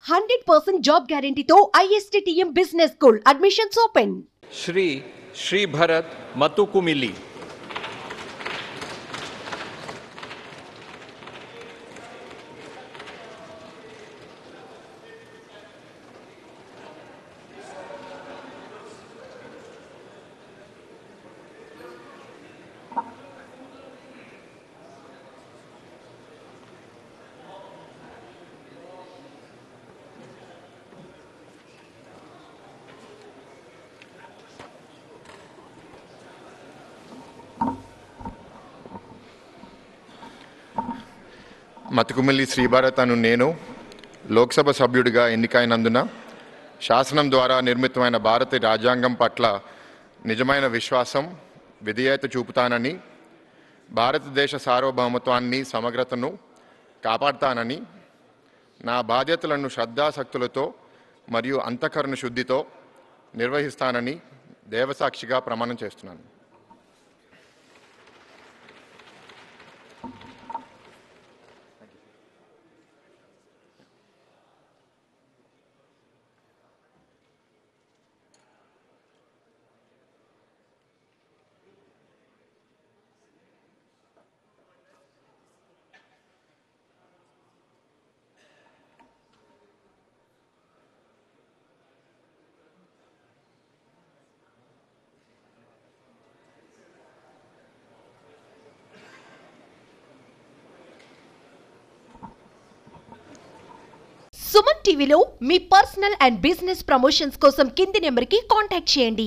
100% job guarantee to ISTTM Business School. Admissions open. Shri Bharat Matukumili. Mathukumilli Sribharat అను నేను లోక్సభ సభ్యుడిగా ఎన్నికైనందున శాసనం ద్వారా నిర్మితమైన భారత రాజ్యాంగం పట్ల నిజమైన విశ్వాసం విధేయత చూపుతానని, భారతదేశ సార్వభౌమత్వాన్ని సమగ్రతను కాపాడుతానని, నా బాధ్యతలను శ్రద్ధాశక్తులతో మరియు అంతఃకరణ శుద్ధితో నిర్వహిస్తానని దేవసాక్షిగా ప్రమాణం చేస్తున్నాను. సుమన్ టీవీలో మీ పర్సనల్ అండ్ బిజినెస్ ప్రమోషన్స్ కోసం కింది నెంబర్కి కాంటాక్ట్ చేయండి.